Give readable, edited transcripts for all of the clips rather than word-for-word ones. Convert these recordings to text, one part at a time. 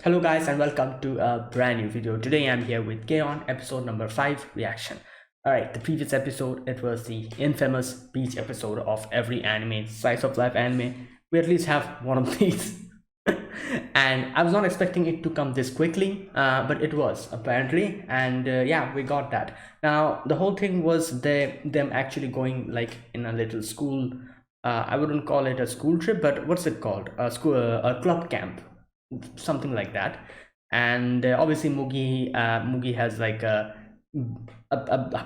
Hello guys and welcome to a brand new video. Today I'm here with Kaon, episode number 5 reaction. Alright, the previous episode, it was the infamous beach episode of every anime, slice of life anime. We at least have one of these. And I was not expecting it to come this quickly, but it was apparently, and yeah, we got that. Now the whole thing was them actually going like in a little school. I wouldn't call it a school trip, but what's it called? A school, a club camp, something like that. And obviously Mugi has like a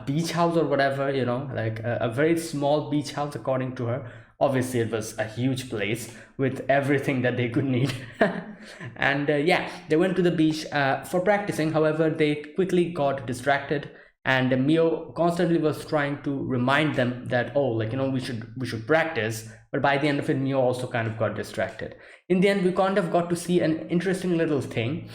beach house or whatever, like a very small beach house according to her. Obviously it was a huge place with everything that they could need. And yeah, they went to the beach for practicing. However, they quickly got distracted, and Mio constantly was trying to remind them that, oh, like, we should practice. But by the end of it, Mio also kind of got distracted. In the end, we kind of got to see an interesting little thing.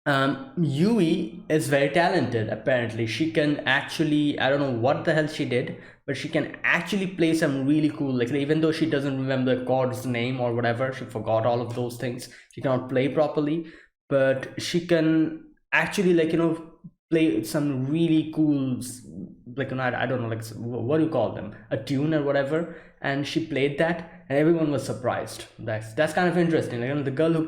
Yui is very talented. Apparently she can actually, I don't know what the hell she did, but she can actually play some really cool, like, even though she doesn't remember the chord's name or whatever, she forgot all of those things, she cannot play properly, but she can actually, like, play some really cool, like, I don't know, like, what do you call them, a tune or whatever. And she played that and everyone was surprised. That's kind of interesting. Like, the girl who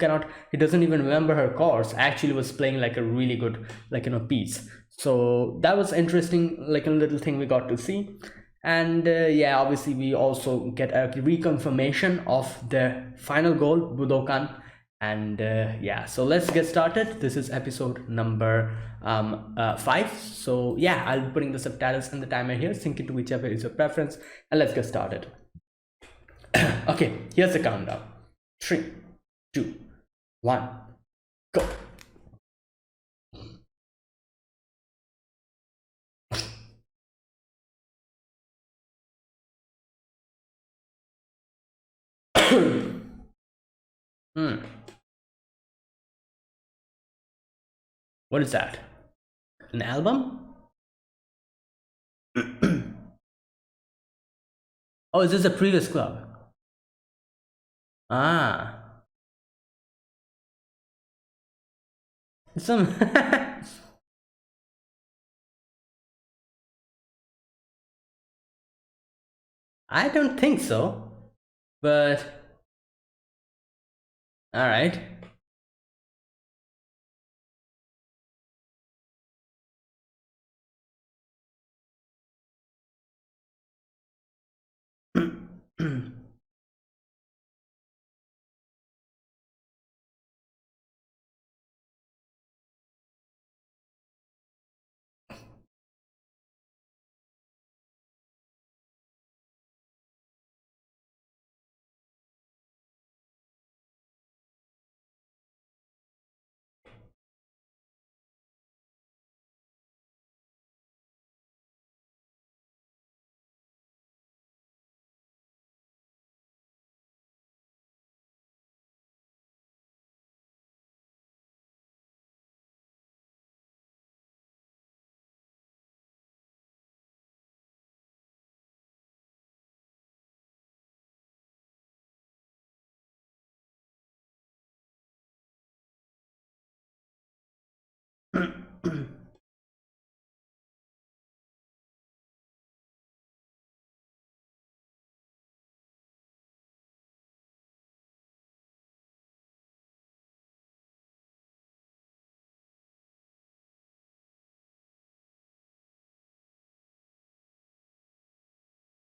doesn't even remember her chords actually was playing like a really good, like, piece. So that was interesting, like a little thing we got to see. And yeah, obviously we also get a reconfirmation of the final goal, Budokan. And yeah, so let's get started. This is episode number 5. So yeah, I'll be putting the subtitles and the timer here, sync it to whichever is your preference, and let's get started. Okay, here's the countdown. 3, 2, 1, go. Hmm. What is that? An album? Oh, is this a previous club? Ah. Some. I don't think so. But alright.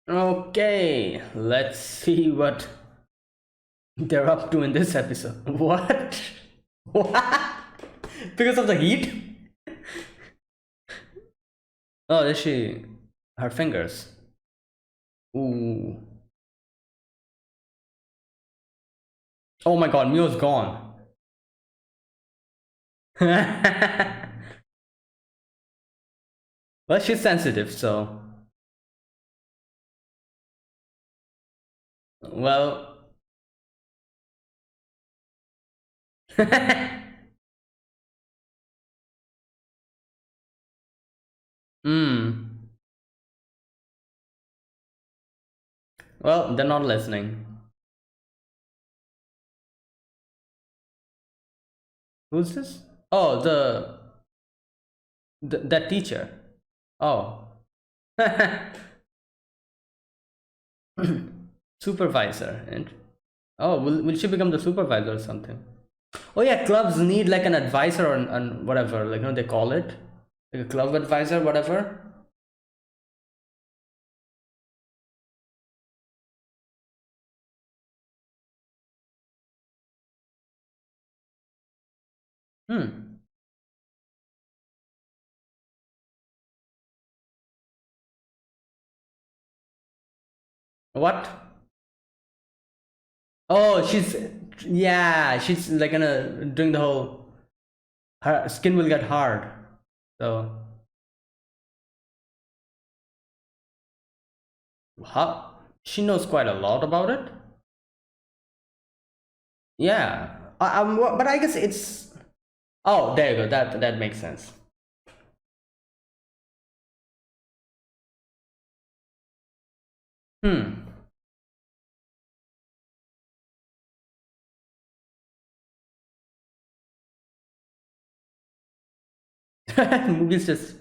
Okay, let's see what they're up to in this episode. What? What? Because of the heat? Oh, is she? Her fingers. Ooh. Oh my god, Mio's gone. Well, she's sensitive, so. Well. Hmm. Well, they're not listening. Who's this? Oh, that teacher. Oh. Supervisor. And oh, will she become the supervisor or something? Oh yeah, clubs need like an advisor on whatever, like they call it. Like a club advisor, whatever. Hmm. What? Oh, yeah, she's like gonna doing the whole her skin will get hard. So how she knows quite a lot about it. Yeah. But I guess it's oh there you go. That makes sense. Hmm. Movies just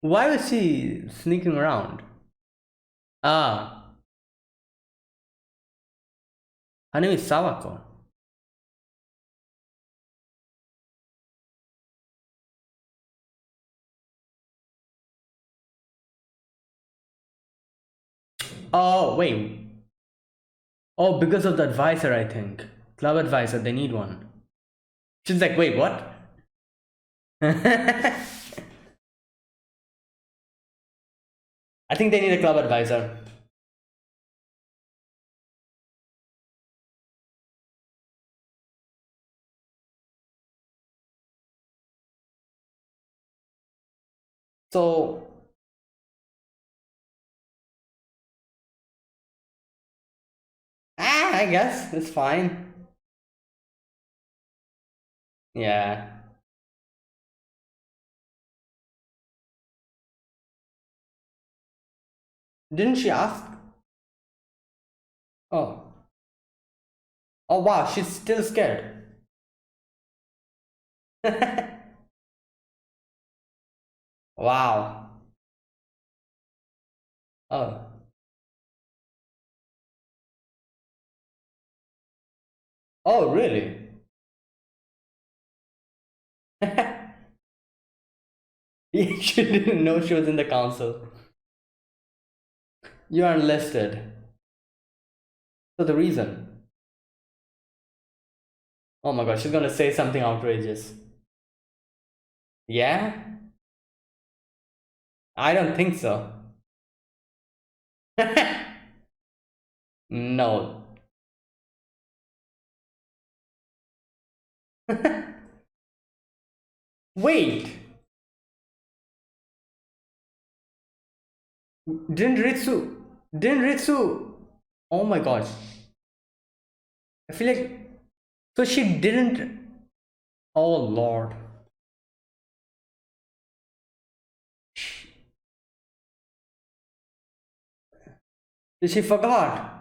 why was she sneaking around? Ah, her name is Sawako. Oh wait. Oh, because of the advisor, I think. Club advisor, they need one. She's like, wait, what? I think they need a club advisor. So, I guess it's fine. Yeah. Didn't she ask? Oh. Oh wow, she's still scared. Wow. Oh. Oh, really? She didn't know she was in the council. You are enlisted. So the reason. Oh my god, she's gonna say something outrageous. Yeah? I don't think so. No. Wait, didn't Ritsu? Didn't Ritsu? Oh my god. I feel like. So she didn't. Oh lord. She forgot.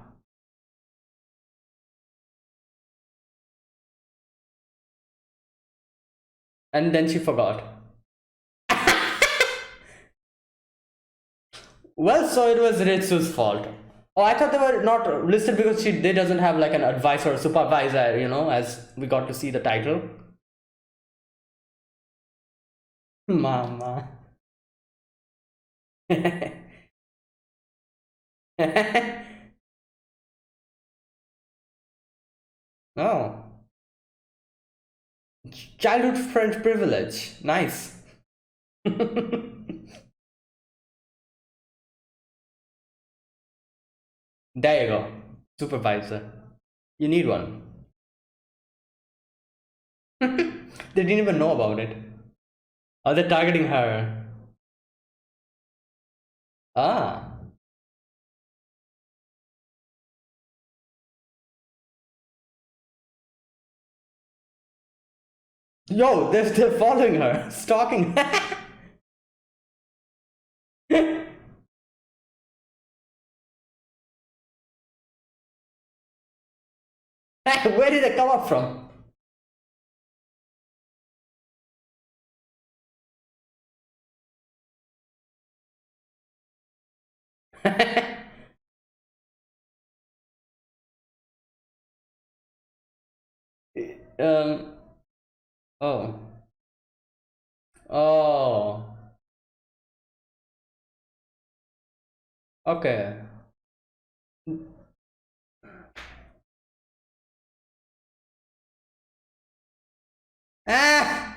And then she forgot. Well, so it was Ritsu's fault. Oh, I thought they were not listed because they doesn't have like an advisor or supervisor, as we got to see the title. Mama. Oh. Childhood friend privilege. Nice. There you go. Supervisor. You need one. They didn't even know about it. Oh, they're targeting her. Ah. Yo, they're following her, stalking. Where did it come up from? um. Oh. Oh. Okay. Ah.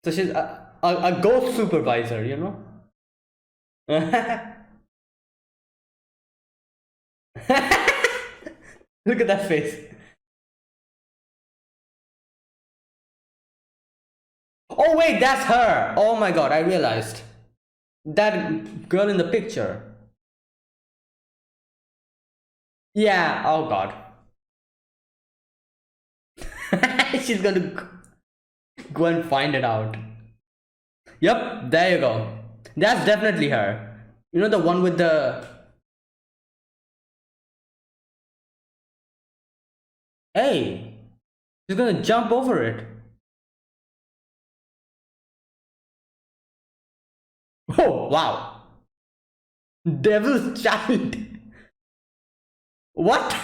So she's a ghost supervisor, you know? Look at that face. Oh wait, that's her. Oh my god, I realized. That girl in the picture. Yeah, oh god. She's gonna go and find it out. Yep, there you go. That's definitely her. You know the one with the... Hey, she's gonna jump over it. Oh, wow. Devil's child. What?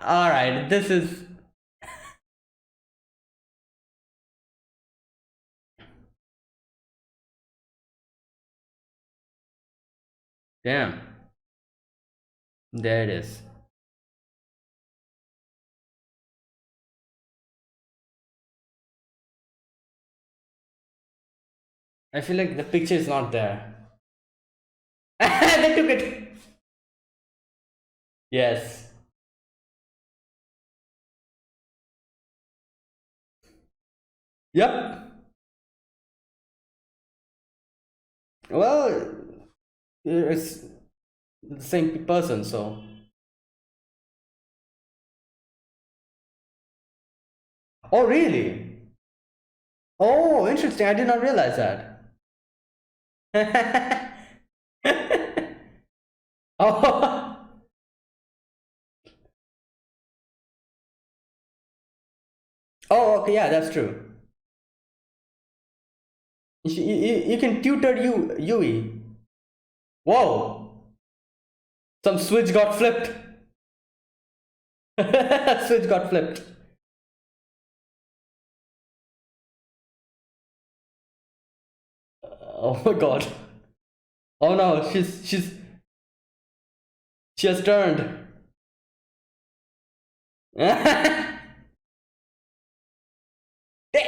Alright, this is... Damn. There it is. I feel like the picture is not there. They took it. Yes. Yep. Well, it's the same person, so... Oh, really? Oh, interesting. I did not realize that. Oh, oh, okay, yeah, that's true. You can tutor Yui. Whoa, some switch got flipped. Switch got flipped. Oh my god. Oh no, she has turned.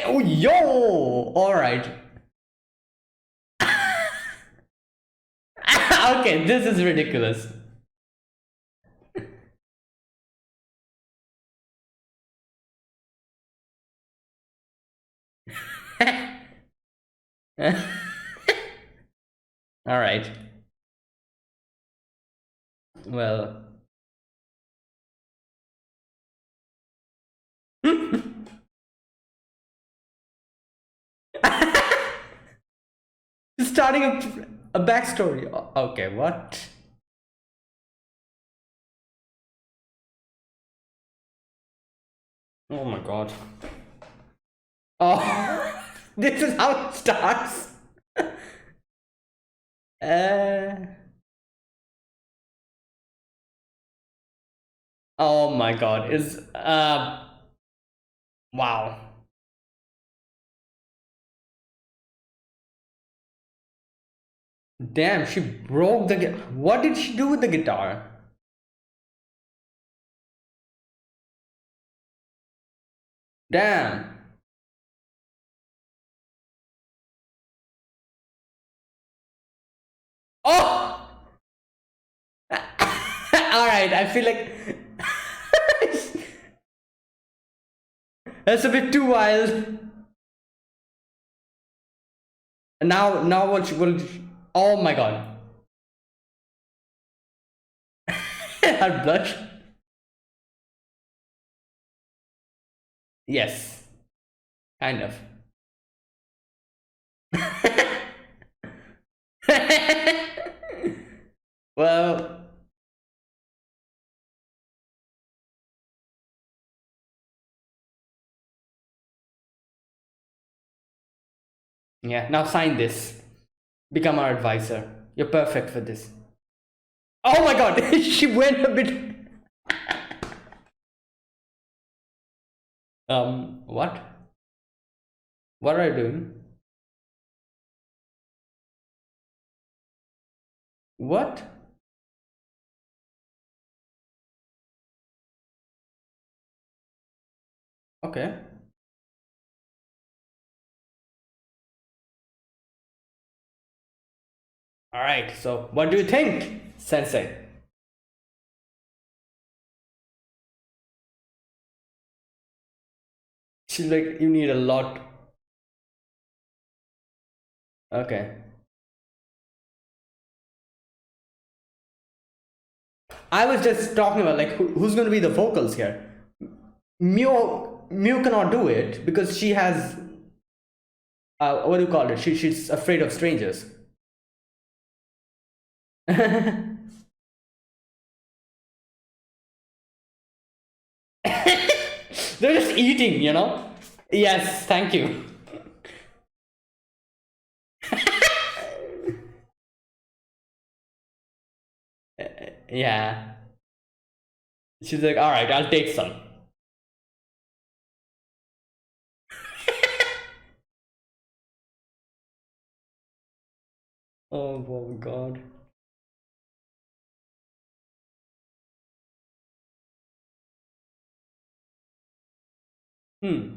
Oh, yo! All right. Okay, this is ridiculous. All right. Well. Starting a backstory. Okay, what? Oh my god. Oh, this is how it starts. Uh, oh my god. Is wow. Damn, she broke the what did she do with the guitar? Damn. Oh! All right, I feel like that's a bit too wild. Now what she will... Oh my god. Her blush. Yes, kind of. Well, yeah, now sign this. Become our advisor. You're perfect for this. Oh my god, she went a bit. What? What are you doing? What? Okay. Alright, so what do you think, Sensei? She's like, you need a lot. Okay. I was just talking about like who's going to be the vocals here. Mew cannot do it because she has what do you call it? She's afraid of strangers. They're just eating, you know. Yes, thank you. Yeah. She's like, all right, I'll take some. Oh my god. Hmm.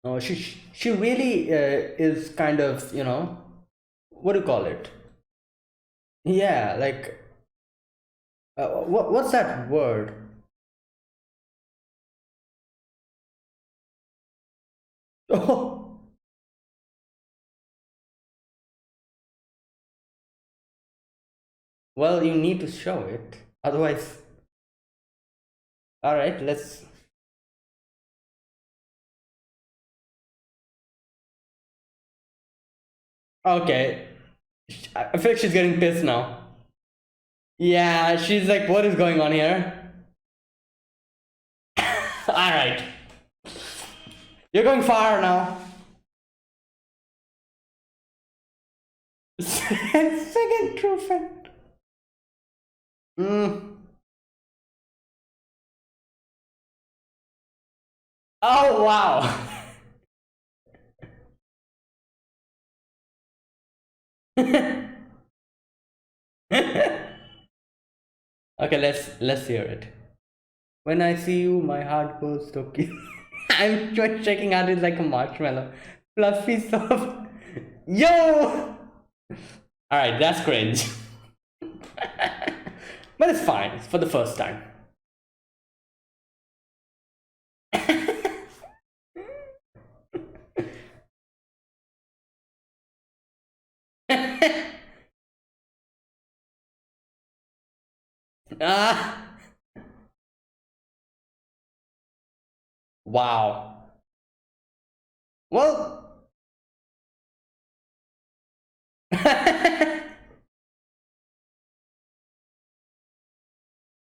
Oh, she really is kind of, you know, what do you call it? Yeah, like what's that word? Oh, well, you need to show it. Otherwise, all right, let's. Okay, I feel like she's getting pissed now. Yeah, she's like, what is going on here? All right, you're going far now. Second true friend. Mm. Oh wow. Okay, let's hear it. When I see you, my heart goes to kill. I'm just checking out it like a marshmallow. Fluffy soft. Yo! Alright, that's cringe. But it's fine, it's for the first time. Ah, wow. Well,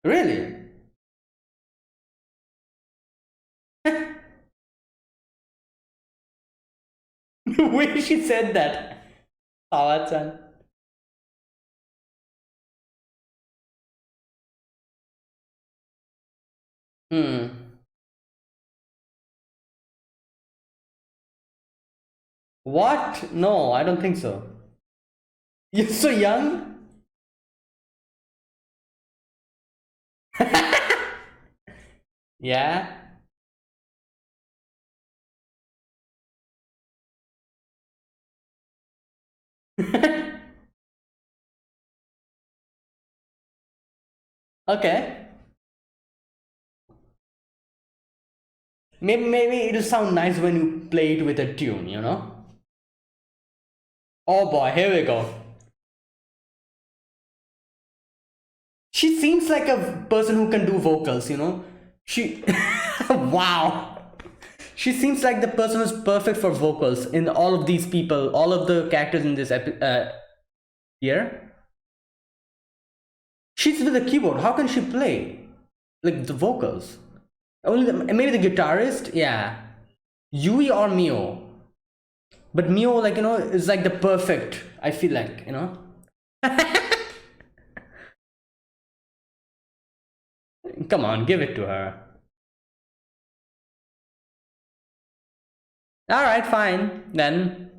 really? The way she said that. Sawa-chan. Hmm. What? No, I don't think so. You're so young? Yeah. Okay. Maybe it'll sound nice when you play it with a tune, you know? Oh boy, here we go. She seems like a person who can do vocals, you know? She Wow. She seems like the person who's perfect for vocals in all of these people, all of the characters in this here. She's with the keyboard. How can she play like the vocals? Only maybe the guitarist. Yeah, Yui or Mio. But Mio, like, is like the perfect. I feel like, Come on, give it to her. All right, fine then.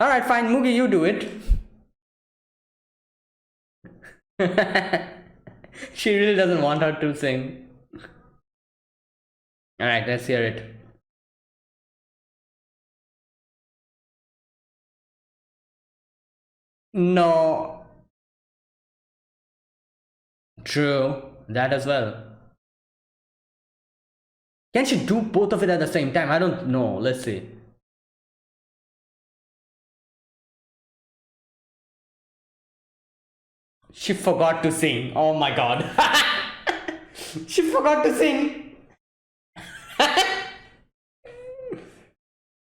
All right, fine, Mugi, you do it. She really doesn't want her to sing. All right, let's hear it. No. True, that as well. Can she do both of it at the same time? I don't know. Let's see. She forgot to sing. Oh my god. She forgot to sing.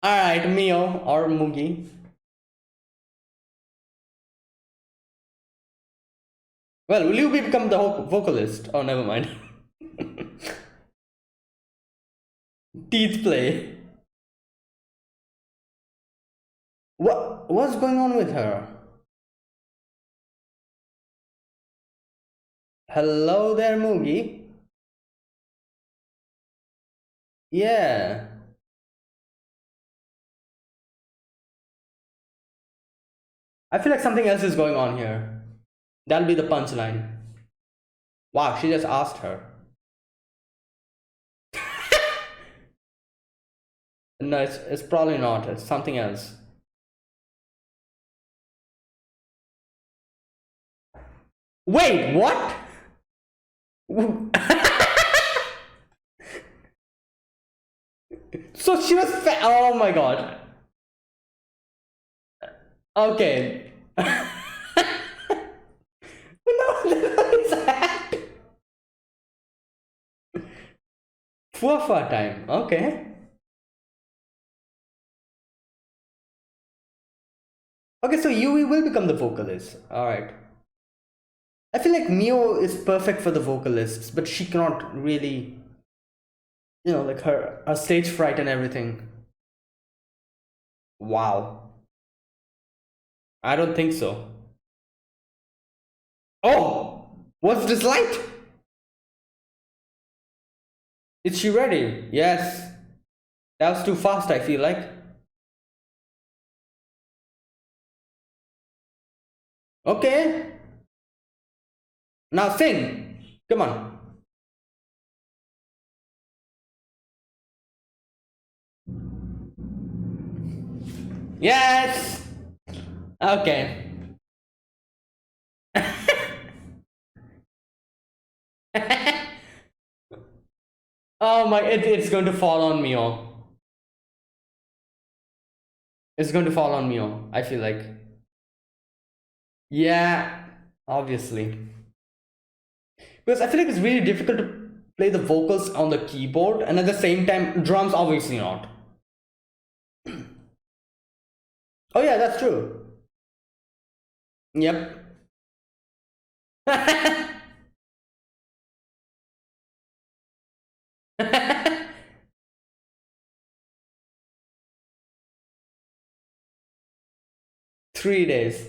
Alright, Mio or Mugi. Well, will you become the vocalist? Oh, never mind. Teeth play. What's going on with her? Hello there, Mugi. Yeah. I feel like something else is going on here. That'll be the punchline. Wow, she just asked her. No, it's probably not. It's something else. Wait, what? So she was oh my god. Okay. No, it's that. Fufa time. Okay. Okay, so Yui will become the vocalist. Alright. I feel like Mio is perfect for the vocalists, but she cannot really, like her stage fright and everything. Wow. I don't think so. Oh! What's this light? Is she ready? Yes. That was too fast, I feel like. Okay. Now sing. Come on. Yes. Okay. Oh my, it's going to fall on Mio. It's going to fall on Mio, I feel like. Yeah, obviously. Because I feel like it's really difficult to play the vocals on the keyboard and at the same time, drums obviously not. Oh yeah, that's true. Yep. 3 days.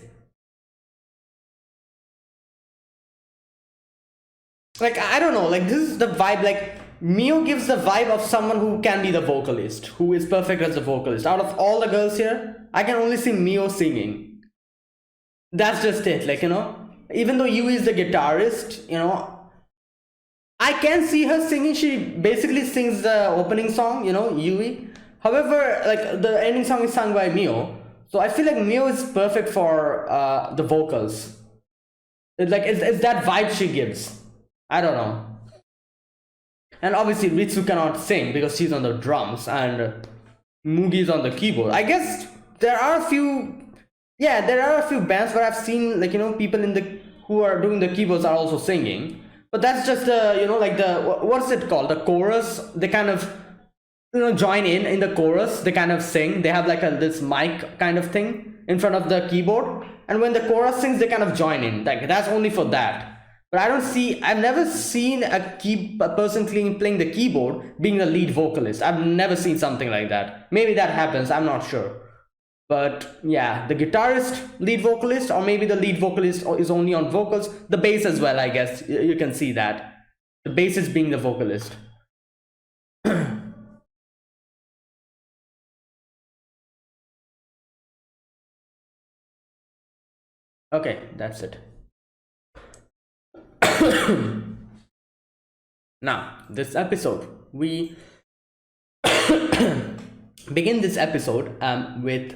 Like, I don't know, like, this is the vibe, like, Mio gives the vibe of someone who can be the vocalist, who is perfect as a vocalist. Out of all the girls here, I can only see Mio singing. That's just it, like, even though Yui is the guitarist, I can see her singing. She basically sings the opening song, Yui. However, like, the ending song is sung by Mio. So I feel like Mio is perfect for the vocals. It's that vibe she gives. I don't know. And obviously Ritsu cannot sing because she's on the drums and Mugi is on the keyboard. I guess there are a few bands where I've seen, like, people who are doing the keyboards are also singing. but that's just the, like the, what's it called, the chorus. They kind of, join in the chorus. They kind of sing. They have like this mic kind of thing in front of the keyboard, and when the chorus sings, they kind of join in. Like, that's only for that. But I've never seen a person playing the keyboard being the lead vocalist. I've never seen something like that. Maybe that happens, I'm not sure. But yeah, the guitarist lead vocalist, or maybe the lead vocalist is only on vocals. The bass as well, I guess. You can see that. The bass is being the vocalist. Okay, that's it. Now, this episode, we begin this episode with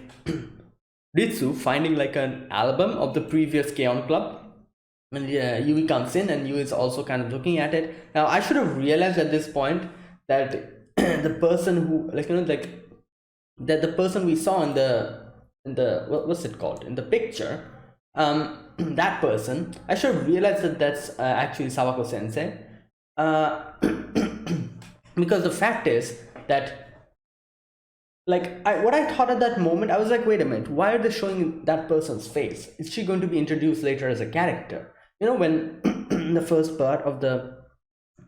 Ritsu finding like an album of the previous K-On! Club. And Yui comes in, and Yui is also kind of looking at it. Now, I should have realized at this point that the person who, that the person we saw in the what's it called, in the picture, that person, I should have realized that that's actually Sawako Sensei. Because the fact is that, what I thought at that moment, I was like, wait a minute, why are they showing that person's face? Is she going to be introduced later as a character? When in the first part of the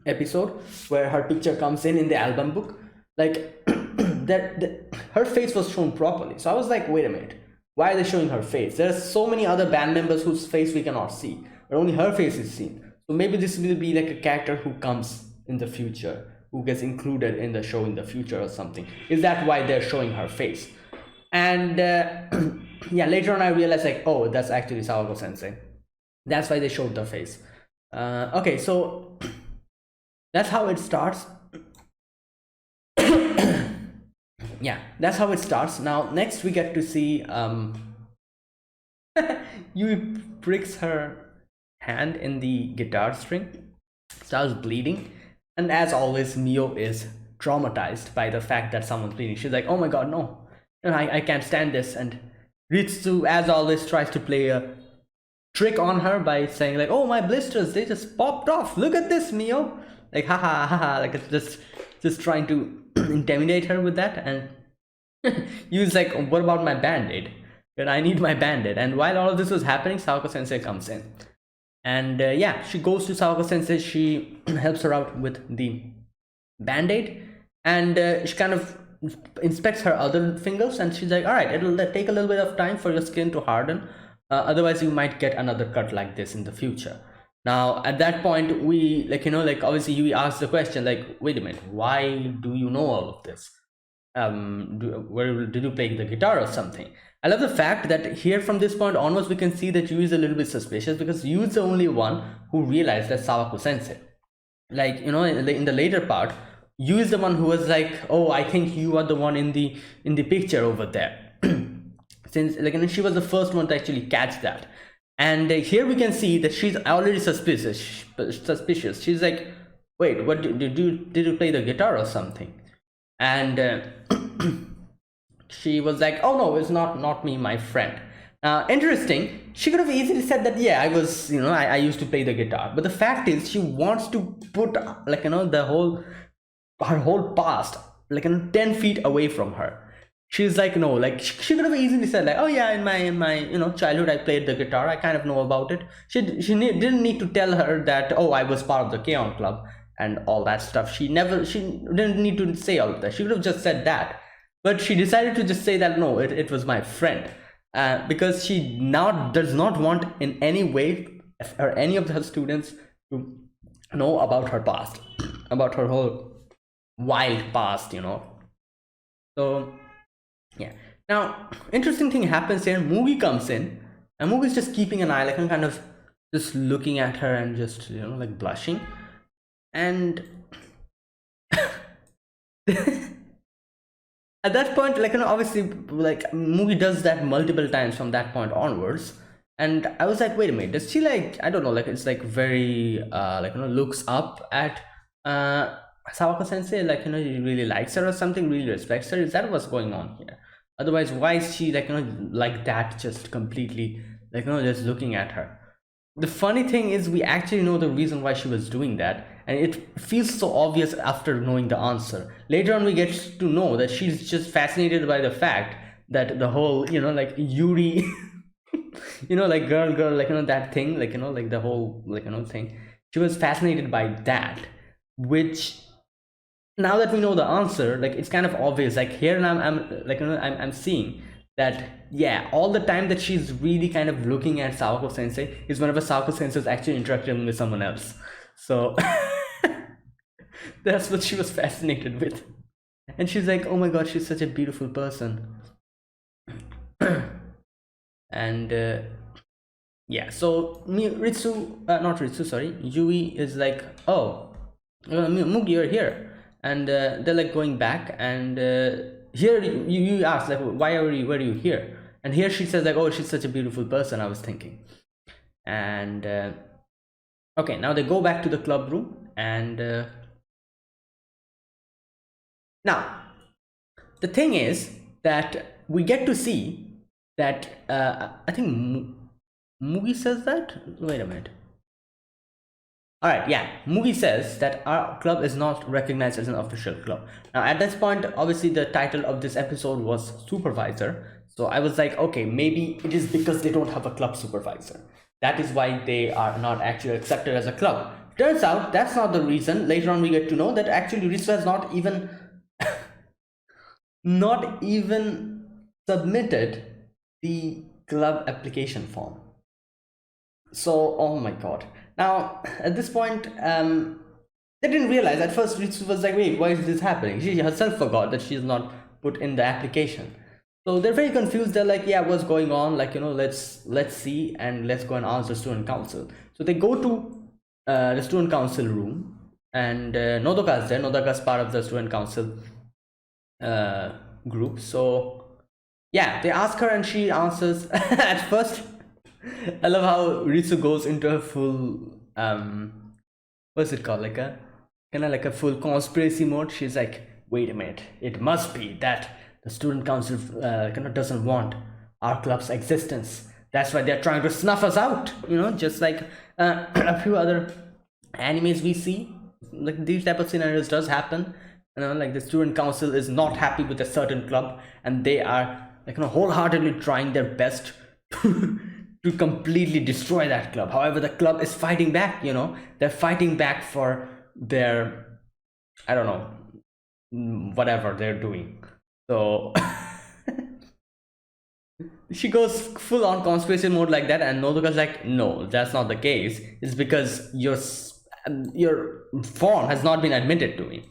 episode, where her picture comes in the album book, her face was shown properly. So I was like, wait a minute, why are they showing her face? There are so many other band members whose face we cannot see, but only her face is seen. So maybe this will be like a character who comes in the future, who gets included in the show in the future or something. Is that why they're showing her face? And yeah, later on I realized, like, oh, that's actually Sawako Sensei. That's why they showed the face. Okay, so that's how it starts. Yeah, that's how it starts. Now, next we get to see Yui pricks her hand in the guitar string, starts bleeding, and as always, Mio is traumatized by the fact that someone's bleeding. She's like, oh my god, no, I can't stand this. And Ritsu, as always, tries to play a trick on her by saying, like, oh, my blisters, they just popped off, look at this, Mio. Like, haha, haha, like, it's just trying to intimidate her with that. And Yu's like, what about my band-aid? And I need my band-aid. And while all of this was happening, Sawako Sensei comes in. And yeah, she goes to Sawako Sensei. She helps her out with the band-aid. And she kind of inspects her other fingers. And she's like, all right, it'll take a little bit of time for your skin to harden. Otherwise, you might get another cut like this in the future. Now, at that point, we, obviously, Yui asks the question, like, wait a minute, why do you know all of this? Where did you play the guitar or something? I love the fact that here, from this point onwards, we can see that Yui is a little bit suspicious, because Yui is the only one who realized that Sawako Sensei. Like, in the later part, Yui is the one who was like, oh, I think you are the one in the picture over there. Since she was the first one to actually catch that. And here we can see that she's already suspicious. She's like, wait, what did you play the guitar or something? And she was like, oh no, it's not me, my friend. Interesting, she could have easily said that, yeah, I was, I used to play the guitar. But the fact is, she wants to put her whole past 10 feet away from her. She's like, no, she could have easily said, like, oh yeah, in my childhood I played the guitar, I kind of know about it. She didn't need to tell her that, oh, I was part of the K-On! Club and all that stuff. She didn't need to say all of that. She could have just said that, but she decided to just say that, no, it was my friend, because she now does not want in any way or any of her students to know about her past, about her whole wild past, So yeah. Now, interesting thing happens here. Mugi comes in, and Mugi's just keeping an eye, kind of just looking at her and just, blushing. And at that point, obviously, Mugi does that multiple times from that point onwards. And I was like, wait a minute, does she, I don't know, it's very, looks up at Sawako Sensei, he really likes her or something, really respects her? Is that what's going on here? Otherwise, why is she like that, just completely just looking at her? the funny thing is we actually know the reason why she was doing that, and it feels so obvious after knowing the answer. Later on we get to know that she's just fascinated by the fact that the whole, like Yuri like girl, like that thing, like like the whole, like thing. She was fascinated by that, which now that we know the answer, like it's kind of obvious. Like here now I'm like I'm seeing that, yeah, all the time that she's really kind of looking at Sawako Sensei is whenever Sawako Sensei is actually interacting with someone else. So that's what she was fascinated with. And she's like, oh my god, she's such a beautiful person. And yeah, so Yui is like, oh, Mugi, you're here. And they're like going back, and here you ask like, why are you, where are you here? And here she says like, oh, she's such a beautiful person, I was thinking. And okay, now they go back to the club room, and now the thing is that we get to see that I think Mugi says that. Wait a minute. All right, yeah, Mugi says that our club is not recognized as an official club. Now, at this point, obviously, the title of this episode was Supervisor. So I was like, okay, maybe it is because they don't have a club supervisor. That is why they are not actually accepted as a club. Turns out that's not the reason. Later on, we get to know that actually Ritsu has not even submitted the club application form. So, oh my god. Now, at this point, they didn't realize. At first, Ritsu was like, wait, why is this happening? She herself forgot that she's not put in the application. So they're very confused. They're like, yeah, what's going on? Like, let's see, and let's go and ask the student council. So they go to the student council room, and Nodoka's there. Nodoka's part of the student council group. So yeah, they ask her and she answers. At first, I love how Ritsu goes into a full what's it called, like a kind of like a full conspiracy mode. She's like, wait a minute, it must be that the student council kind of doesn't want our club's existence. That's why they're trying to snuff us out, just like a few other animes we see. Like these type of scenarios does happen, like the student council is not happy with a certain club, and they are like wholeheartedly trying their best to completely destroy that club. However, the club is fighting back. They're fighting back for their, I don't know, whatever they're doing. So she goes full on conspiracy mode like that, and Nodoka's like, no, that's not the case. It's because your form has not been admitted to me.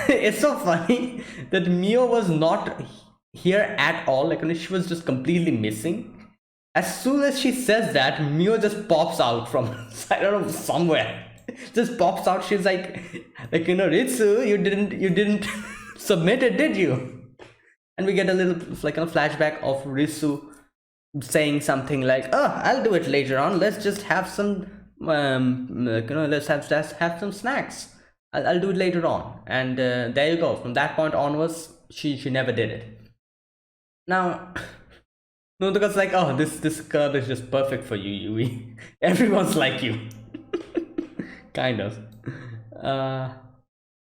It's so funny that Mio was not here at all. Like, she was just completely missing. As soon as she says that, Mio just pops out from, I don't know, somewhere. Just pops out. She's like, Ritsu, you didn't submit it, did you? And we get a little like a flashback of Ritsu saying something like, oh, I'll do it later on. Let's just have some let's have some snacks. I'll do it later on. And there you go. From that point onwards, she never did it. Now Nodoka's like, oh, this club is just perfect for you, Yui. Everyone's like you. Kind of.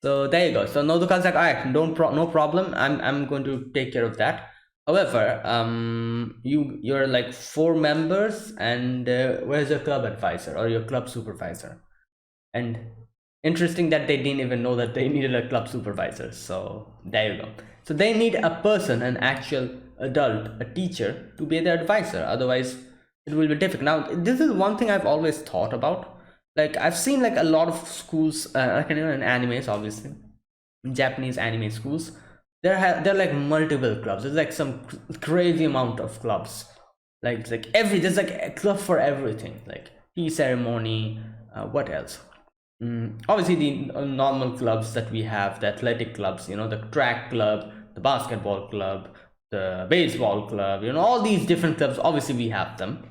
So there you go. So Nodoka's like, alright, no problem. I'm going to take care of that. However, you're like 4 members, and where's your club advisor or your club supervisor? And interesting that they didn't even know that they needed a club supervisor. So there you go. So they need a person, an actual adult, a teacher, to be their advisor. Otherwise, it will be difficult. Now, this is one thing I've always thought about. Like, I've seen like a lot of schools, like in animes, obviously, in Japanese anime schools. There are like multiple clubs. There's like some crazy amount of clubs. Like it's like there's like a club for everything. Like tea ceremony. What else? Obviously the normal clubs that we have, the athletic clubs, the track club, the basketball club, the baseball club, all these different clubs. Obviously we have them.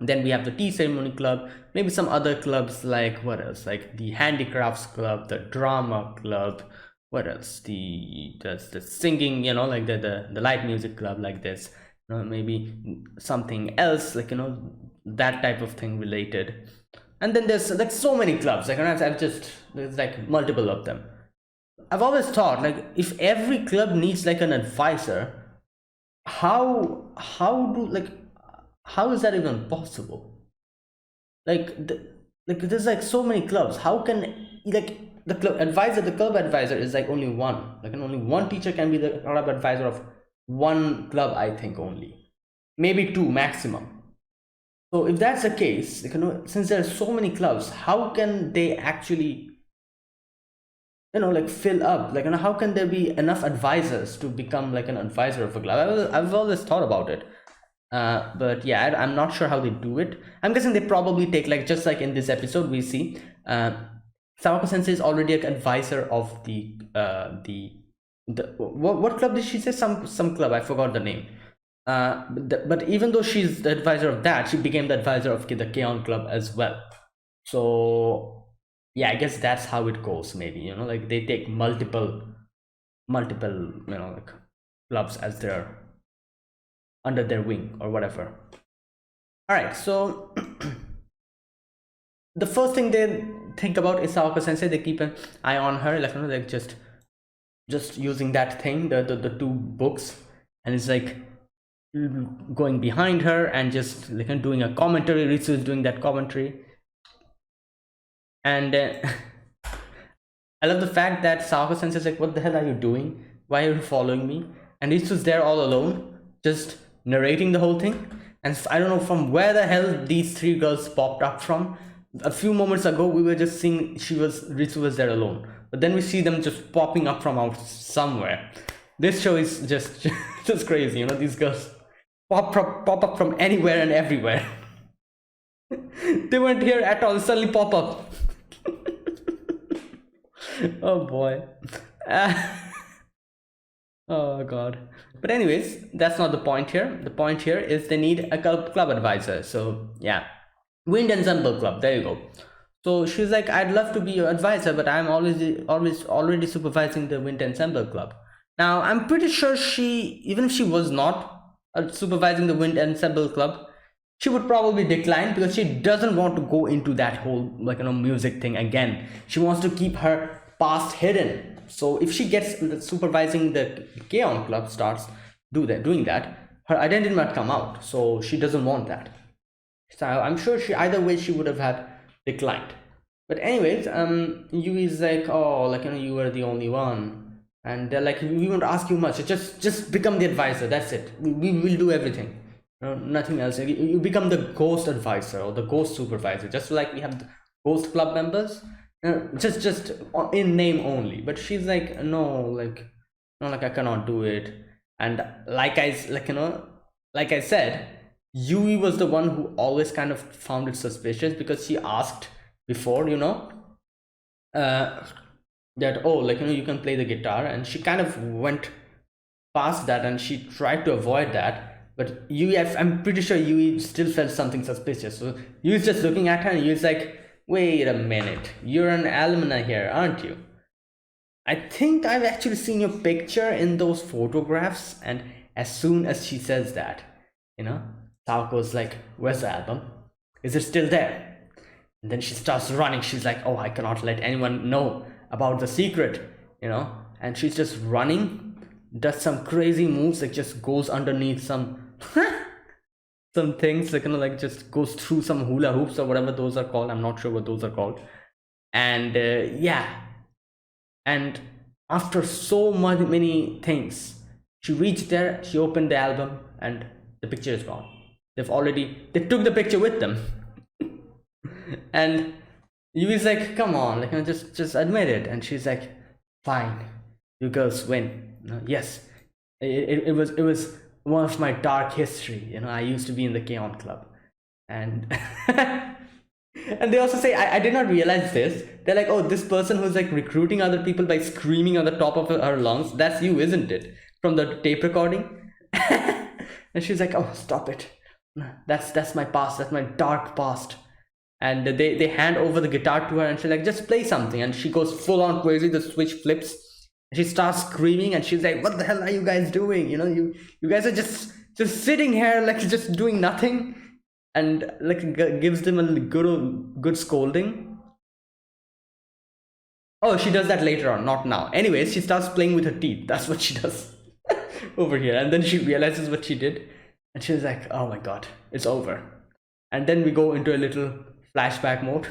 Then we have the tea ceremony club, maybe some other clubs, like what else, like the handicrafts club, the drama club, what else, the singing, like the light music club, like this, maybe something else, like that type of thing related. And then there's like so many clubs, like I've just, there's like multiple of them. I've always thought, like, if every club needs like an advisor, how do, like, how is that even possible? Like like there's like so many clubs. How can, like, the club advisor is like only one, like, and only one teacher can be the club advisor of one club, I think, only maybe two maximum. So if that's the case, since there are so many clubs, how can they actually, like, fill up, like, how can there be enough advisors to become like an advisor of a club? I've always thought about it. But yeah, I'm not sure how they do it. I'm guessing they probably take, like, just like in this episode we see, Sawako Sensei is already an advisor of the what club did she say? Some club, I forgot the name. But even though she's the advisor of that, she became the advisor of the K-On! Club as well. So yeah, I guess that's how it goes. Maybe, like, they take multiple like, clubs as their under their wing or whatever. All right, so the first thing they think about is Sawako Sensei. They keep an eye on her, like, like just using that thing, the two books, and it's like going behind her and just like doing a commentary. Ritsu is doing that commentary, and I love the fact that Sawako Sensei is like, "What the hell are you doing? Why are you following me?" And Ritsu's there all alone, just narrating the whole thing. And I don't know from where the hell these three girls popped up from. A few moments ago we were just seeing Ritsu was there alone, but then we see them just popping up from out somewhere. This show is just just crazy. These girls pop up from anywhere and everywhere. They weren't here at all, suddenly pop up. Oh boy. Oh god. But anyways, that's not the point here. The point here is they need a club advisor. So yeah, Wind Ensemble Club, there you go. So she's like, I'd love to be your advisor, but I'm always already supervising the Wind Ensemble Club. Now I'm pretty sure even if she was not supervising the Wind Ensemble Club, she would probably decline, because she doesn't want to go into that whole, like, music thing again. She wants to keep her past hidden. So if she gets supervising the K-On! Club, starts doing that, her identity might come out. So she doesn't want that. So I'm sure either way she would have had declined. But anyways, Yui's like, oh, like, you were the only one, and they're like, we won't ask you much. Just become the advisor. That's it. We will do everything. Nothing else. You become the ghost advisor or the ghost supervisor, just like we have the ghost club members. Just in name only. But she's like, no, like I cannot do it. And like I said, Yui was the one who always kind of found it suspicious, because she asked before, that, oh, like, you can play the guitar, and she kind of went past that and she tried to avoid that. But Yui, I'm pretty sure Yui still felt something suspicious. So Yui's just looking at her, and Yui's like, wait a minute, you're an alumna here, aren't you? I think I've actually seen your picture in those photographs. And as soon as she says that, Sawako's like, where's the album? Is it still there? And then she starts running. She's like, oh, I cannot let anyone know about the secret, and she's just running, does some crazy moves, like just goes underneath some some things, like, like just goes through some hula hoops or whatever those are called. I'm not sure what those are called. And yeah, and after so many things, she reached there, she opened the album, and the picture is gone. They took the picture with them. And Yui's like, come on, like, just admit it. And she's like, fine, you girls win. Yes, it was one of my dark history. I used to be in the K-On! Club. And and they also say, I did not realize this. They're like, oh, this person who's like recruiting other people by screaming on the top of her lungs, that's you, isn't it? From the tape recording. And she's like, oh, stop it. That's my past. That's my dark past. And they hand over the guitar to her, and she's like, just play something. And she goes full on crazy. The switch flips. She starts screaming, and she's like, what the hell are you guys doing? You guys are just sitting here, like, just doing nothing. and like gives them a good scolding. Oh, she does that later on, not now. Anyways, she starts playing with her teeth. That's what she does over here. And then she realizes what she did. And she's like, oh my god, it's over. And then we go into a little flashback mode.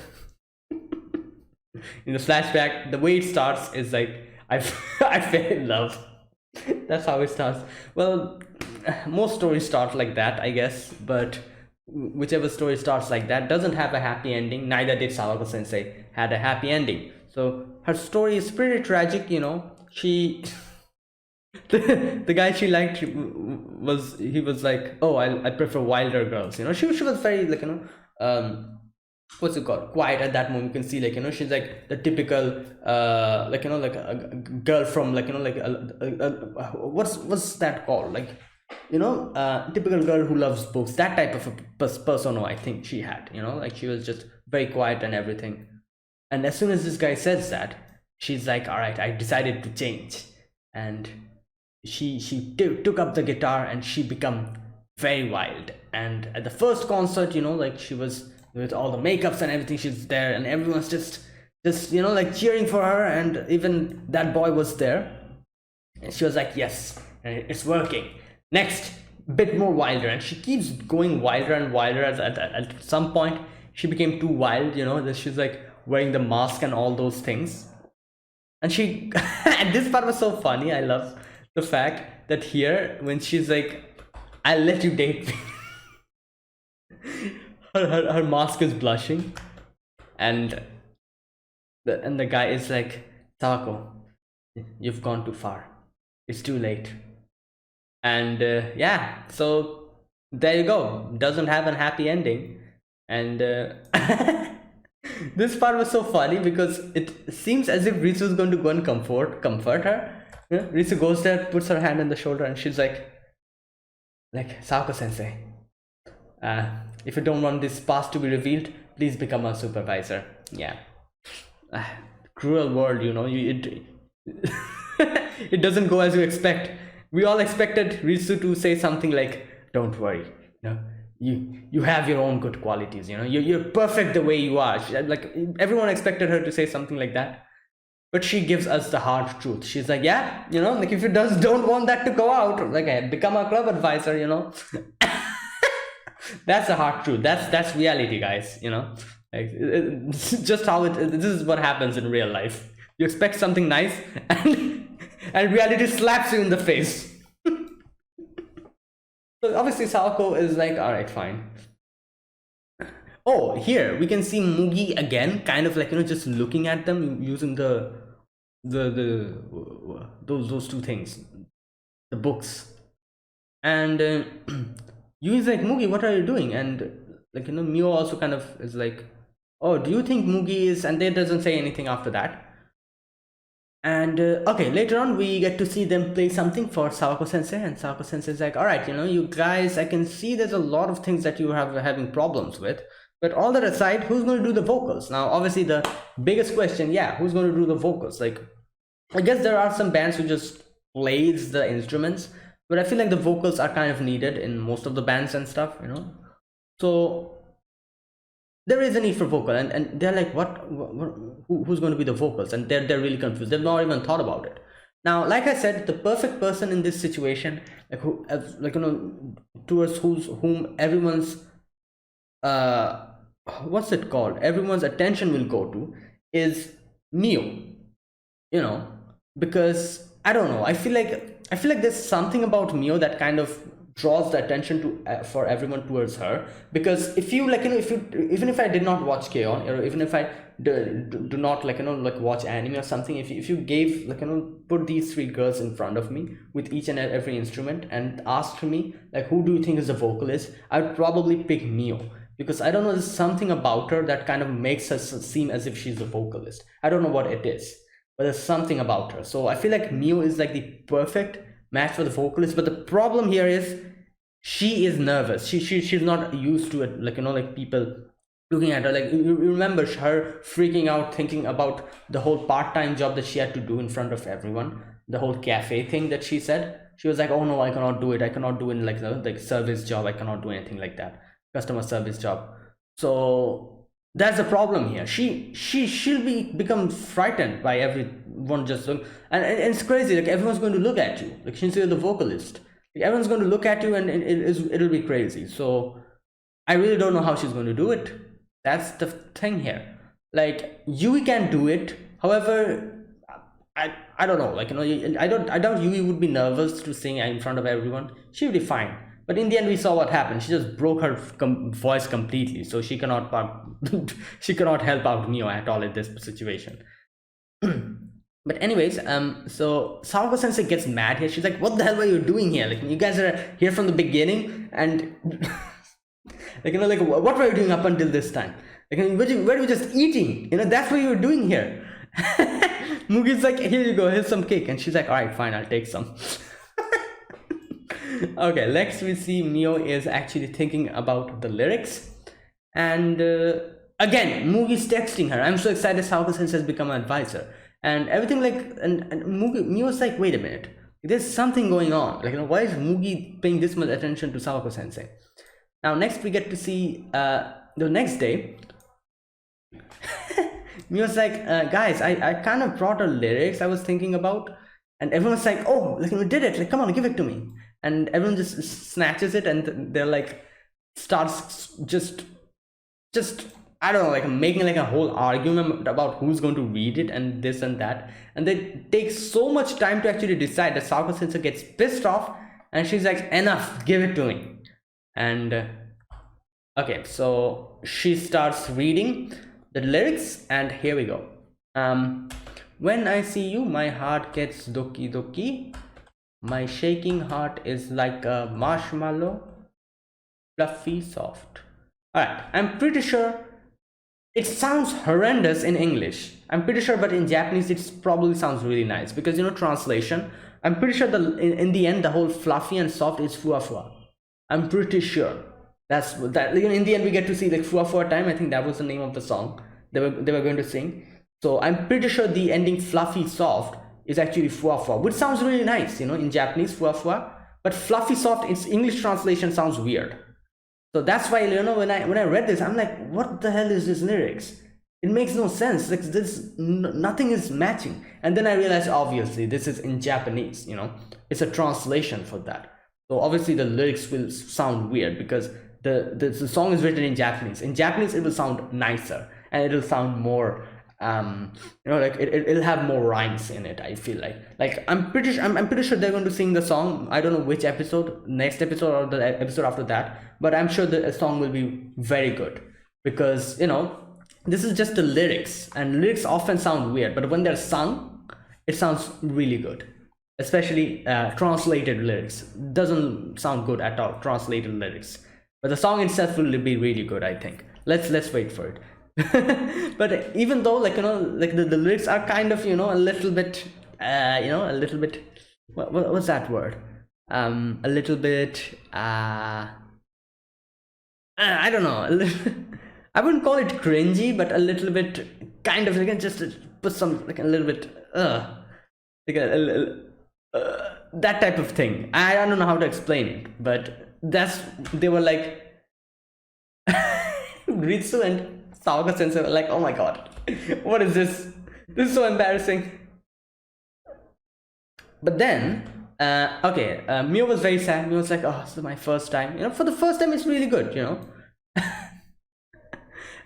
In the flashback, the way it starts is like, I fell in love. That's how it starts. Well, most stories start like that, I guess. But whichever story starts like that doesn't have a happy ending. Neither did Sawako Sensei had a happy ending. So her story is pretty tragic, you know. She the guy she liked was like, oh, I prefer wilder girls, you know. She was very like, you know, what's it called, quiet at that moment. You can see like, you know, she's like the typical like, you know, like a girl from like, you know, like what's that called, like, you know, typical girl who loves books, that type of a persona I think she had, you know, like she was just very quiet and everything. And as soon as this guy says that, she's like, all right, I decided to change. And she took up the guitar and she become very wild. And at the first concert, you know, like she was with all the makeups and everything, she's there and everyone's just you know, like cheering for her. And even that boy was there, and she was like, yes, it's working. Next, bit more wilder. And she keeps going wilder and wilder. At some point she became too wild, you know, that she's like wearing the mask and all those things. And she and this part was so funny. I love the fact that here, when she's like, I'll let you date me, her mask is blushing, and the guy is like, Sawako, you've gone too far, it's too late. And yeah, so there you go, doesn't have a happy ending. And this part was so funny because it seems as if Ritsu is going to go and comfort her. Yeah, Ritsu goes there, puts her hand on the shoulder, and she's like Sawako Sensei, if you don't want this past to be revealed, please become a supervisor. Yeah, cruel world, you know. It doesn't go as you expect. We all expected Ritsu to say something like, "Don't worry, you know, you have your own good qualities, you know, you're perfect the way you are." Like everyone expected her to say something like that, but she gives us the hard truth. She's like, yeah, you know, like if you don't want that to go out, like become a club advisor, you know. That's the hard truth. That's reality, guys, you know. Like it's just how this is what happens in real life. You expect something nice, and reality slaps you in the face. So obviously Sawako is like, all right, fine. Oh, here we can see Mugi again, kind of like, you know, just looking at them using those two things, the books. And Yui's like, Mugi, what are you doing? And like, you know, Mio also kind of is like, oh, do you think Mugi is? And they doesn't say anything after that. And okay, later on we get to see them play something for Sawako Sensei, and Sawako Sensei is like, all right, you know, you guys, I can see there's a lot of things that you have having problems with, but all that aside, who's going to do the vocals? Now obviously the biggest question, yeah, who's going to do the vocals? Like, I guess there are some bands who just plays the instruments, but I feel like the vocals are kind of needed in most of the bands and stuff, you know. So there is a need for vocal, and they're like, who's going to be the vocals? And they're really confused. They've not even thought about it. Now, like I said, the perfect person in this situation, like who, like, you know, towards whom everyone's what's it called, everyone's attention will go to, is Mio, you know, because I don't know, I feel like there's something about Mio that kind of draws the attention to for everyone towards her. Because if you, like, you know, even if I did not watch K-On, or even if I do not, like, you know, like watch anime or something, if you gave, like, you know, put these three girls in front of me with each and every instrument and asked me, like, who do you think is the vocalist, I would probably pick Mio. Because I don't know, there's something about her that kind of makes her seem as if she's a vocalist. I don't know what it is, but there's something about her. So I feel like Mio is like the perfect match for the vocalist. But the problem here is she is nervous. She's not used to it, like, you know, like people looking at her. Like, you remember her freaking out thinking about the whole part-time job that she had to do in front of everyone, the whole cafe thing that she said. She was like, oh no, I cannot do it, I cannot do it, like, you know, like service job, I cannot do anything like that. customer service job. So that's the problem here. She'll become frightened by everyone just and it's crazy. Like everyone's going to look at you. Like since you're the vocalist, like, everyone's going to look at you, and it'll be crazy. So I really don't know how she's going to do it. That's the thing here. Like Yui can do it. However, I don't know. Like I doubt Yui would be nervous to sing in front of everyone. She would be fine. But in the end, we saw what happened. She just broke her voice completely, so she cannot she cannot help out Mio at all in this situation. But anyways, so Sawako Sensei gets mad here. She's like, "What the hell were you doing here? Like, you guys are here from the beginning, and like like what were you doing up until this time? Like, were you just eating? That's what you were doing here." Mugi's like, "Here you go, here's some cake," and she's like, "All right, fine, I'll take some." Okay, next we see Mio is actually thinking about the lyrics, and again Mugi's texting her. I'm so excited Sawako Sensei has become an advisor and everything. Like, and Mio's like, wait a minute, there's something going on. Like, why is Mugi paying this much attention to Sawako Sensei? Now next we get to see the next day. Mio's like, guys, I kind of brought a lyrics I was thinking about, and everyone's like, oh, like, we did it, like, come on, give it to me. And everyone just snatches it, and they're like, starts just I don't know, like making like a whole argument about who's going to read it and this and that, and they take so much time to actually decide that Sawako Sensei gets pissed off, and she's like, enough, give it to me. And okay, so she starts reading the lyrics, and here we go. When I see you, my heart gets doki doki. My shaking heart is like a marshmallow, fluffy, soft. Alright, I'm pretty sure it sounds horrendous in English. I'm pretty sure, but in Japanese it probably sounds really nice because translation. I'm pretty sure in the end the whole fluffy and soft is fuwa. I'm pretty sure that's that. In the end we get to see like fuwa time. I think that was the name of the song they were going to sing. So I'm pretty sure the ending fluffy soft is actually fuwa, which sounds really nice, in Japanese, fuwa. But fluffy soft, its English translation sounds weird. So that's why, when I read this, I'm like, what the hell is this lyrics? It makes no sense. Like nothing is matching. And then I realized, obviously, this is in Japanese. It's a translation for that. So obviously the lyrics will sound weird because the song is written in Japanese. In Japanese, it will sound nicer and it will sound more. Like it'll have more rhymes in it. I feel like I'm pretty sure they're going to sing the song. I don't know which episode, next episode or the episode after that, but I'm sure the song will be very good because this is just the lyrics, and lyrics often sound weird, but when they're sung it sounds really good, especially translated lyrics doesn't sound good at all, translated lyrics, but the song itself will be really good. I think let's wait for it. But even though like the lyrics are kind of a little bit what's that word, a little bit I don't know, I wouldn't call it cringy, but a little bit kind of like just put some like a little bit like that type of thing. I don't know how to explain it, but they were like Ritsu and Sawako Sensei were like, oh my god, what is this? This is so embarrassing. But then, Mio was very sad. Mio was like, oh, this is my first time. For the first time, it's really good,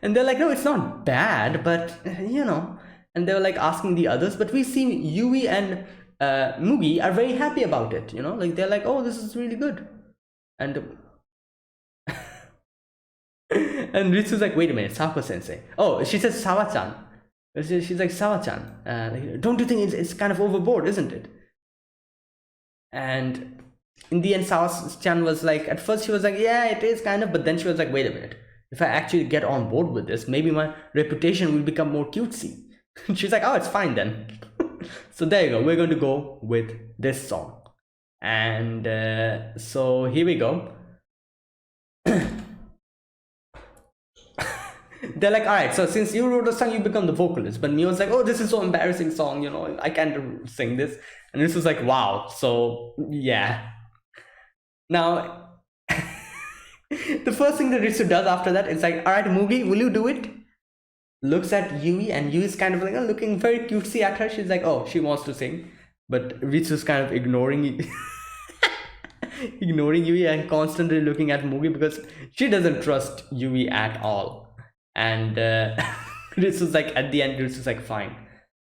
And they're like, no, it's not bad, but, And they were like asking the others, but we see Yui and Mugi are very happy about it, Like, they're like, oh, this is really good. And and Ritsu's like, wait a minute, Sawako Sensei. Oh, she says Sawa-chan. She's like, Sawa-chan, don't you think it's kind of overboard, isn't it? And in the end, Sawa-chan was like, at first she was like, yeah, it is kind of, but then she was like, wait a minute, if I actually get on board with this, maybe my reputation will become more cutesy. She's like, oh, it's fine then. So there you go, we're going to go with this song. And so here we go. They're like, all right, so since you wrote the song, you become the vocalist. But Mio's like, oh, this is so embarrassing song, I can't sing this. And this was like, wow. So yeah. Now The first thing that Ritsu does after that is like, all right, Mugi, will you do it? Looks at Yui, and Yui's kind of like looking very cutesy at her. She's like, oh, she wants to sing, but Ritsu's kind of ignoring ignoring Yui and constantly looking at Mugi because she doesn't trust Yui at all. And Ritsu's like, at the end, Ritsu's like, fine.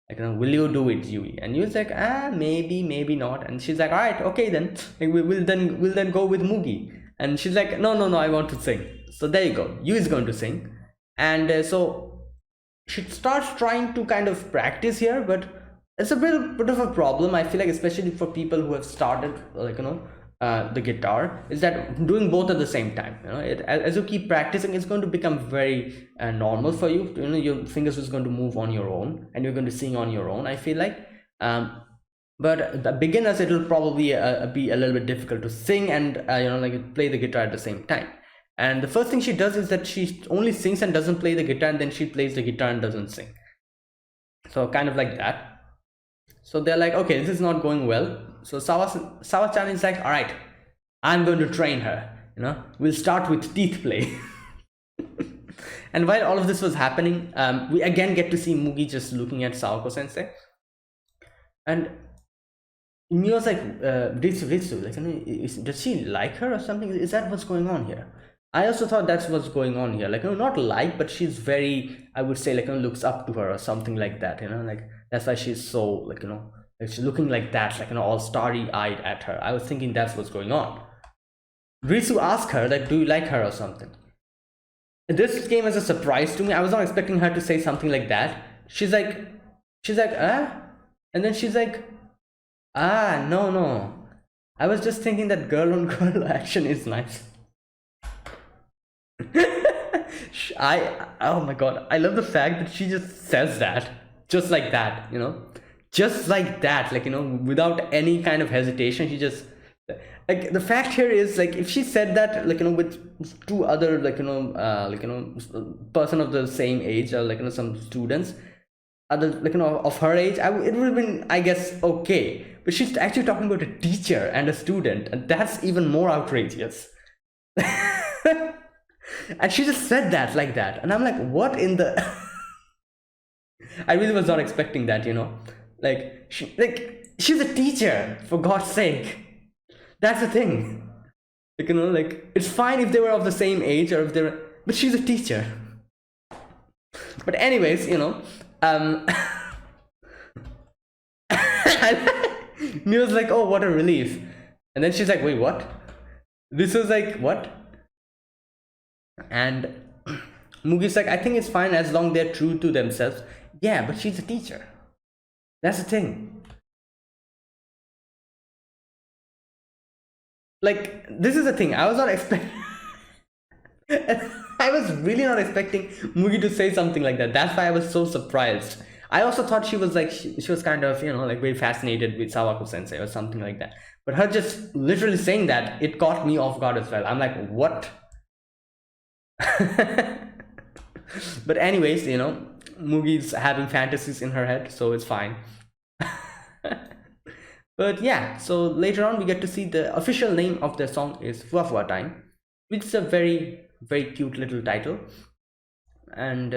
Like, will you do it, Yui? And Yui's like, maybe, maybe not. And she's like, all right, okay then. Like, we'll then go with Mugi. And she's like, no, no, no, I want to sing. So there you go. Yui's going to sing. And so she starts trying to kind of practice here, but it's a bit of a problem. I feel like, especially for people who have started, like, the guitar, is that doing both at the same time, as you keep practicing, it's going to become very normal for you. Your fingers is going to move on your own, and you're going to sing on your own, I feel like. But the beginners, it'll probably be a little bit difficult to sing and like play the guitar at the same time. And the first thing she does is that she only sings and doesn't play the guitar, and then she plays the guitar and doesn't sing. So kind of like that. So they're like, okay, this is not going well. So Sawa-chan is like, all right, I'm going to train her. We'll start with teeth play. And while all of this was happening, we again get to see Mugi just looking at Sawako-sensei. And Mio's like, Ritsu, like, does she like her or something? Is that what's going on here? I also thought that's what's going on here. Like, not like, but she's very, I would say, like, looks up to her or something like that. Like, that's why she's so, like, like she's looking like that, like, all starry-eyed at her. I was thinking that's what's going on. Ritsu asked her, like, do you like her or something? This came as a surprise to me. I was not expecting her to say something like that. She's like, and then she's like, no. I was just thinking that girl on girl action is nice. Oh my god, I love the fact that she just says that, just like that, just like that, like, without any kind of hesitation. She just, like, the fact here is, like, if she said that, like, with two other, like, person of the same age, or, like, some students, other, like, of her age, it would have been, I guess, okay. But she's actually talking about a teacher and a student, and that's even more outrageous. And she just said that like that, and I'm like, what in the I really was not expecting that, like, she's a teacher, for God's sake. That's the thing. Like, like, it's fine if they were of the same age, or if they were, but she's a teacher. But anyways, Mio's like, oh, what a relief. And then she's like, wait, what? This was like, what? And Mugi's like, I think it's fine as long they're true to themselves. Yeah, but she's a teacher. That's the thing. Like, this is the thing. I was not expecting I was really not expecting Mugi to say something like that. That's why I was so surprised. I also thought she was like, she was kind of, like, very fascinated with Sawako-sensei or something like that. But her just literally saying that, it caught me off guard as well. I'm like, what? But anyways, Mugi's having fantasies in her head, so it's fine. But yeah, so later on we get to see the official name of the song is Fua Fua Time, which is a very, very cute little title. And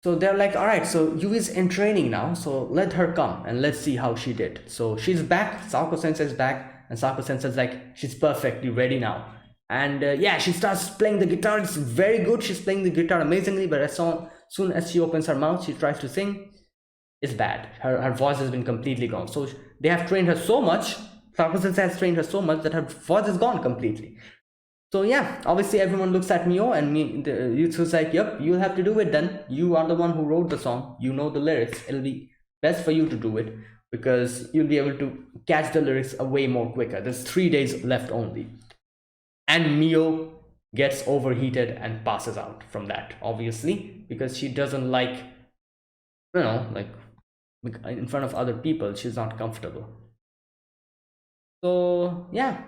so they're like, all right, so Yui's in training now, so let her come and let's see how she did. So she's back, Sawako-sensei is back, and Sawako-sensei's like, she's perfectly ready now. And yeah, she starts playing the guitar. It's very good. She's playing the guitar amazingly, but as soon as she opens her mouth, she tries to sing, it's bad. Her voice has been completely gone. So they have trained her so much, Sawako-sensei has trained her so much that her voice is gone completely. So yeah, obviously everyone looks at Mio, and Ritsu's like, yep, you'll have to do it then. You are the one who wrote the song. You know the lyrics. It'll be best for you to do it, because you'll be able to catch the lyrics way more quicker. There's 3 days left only. And Mio gets overheated and passes out from that, obviously, because she doesn't like, like, in front of other people, she's not comfortable. So yeah,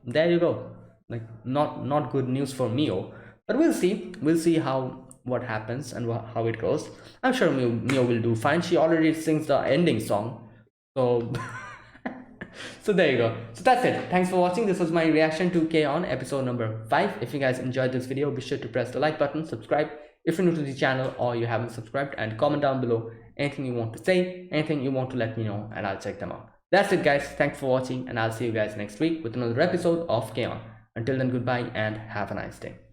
there you go. Like, not good news for Mio, but we'll see what happens and how it goes. I'm sure Mio will do fine. She already sings the ending song, so So there you go. So that's it. Thanks for watching. This was my reaction to K-On! Episode number 5. If you guys enjoyed this video, be sure to press the like button, subscribe if you're new to the channel or you haven't subscribed, and comment down below anything you want to say, anything you want to let me know, and I'll check them out. That's it guys. Thanks for watching, and I'll see you guys next week with another episode of K-On! Until then, goodbye and have a nice day.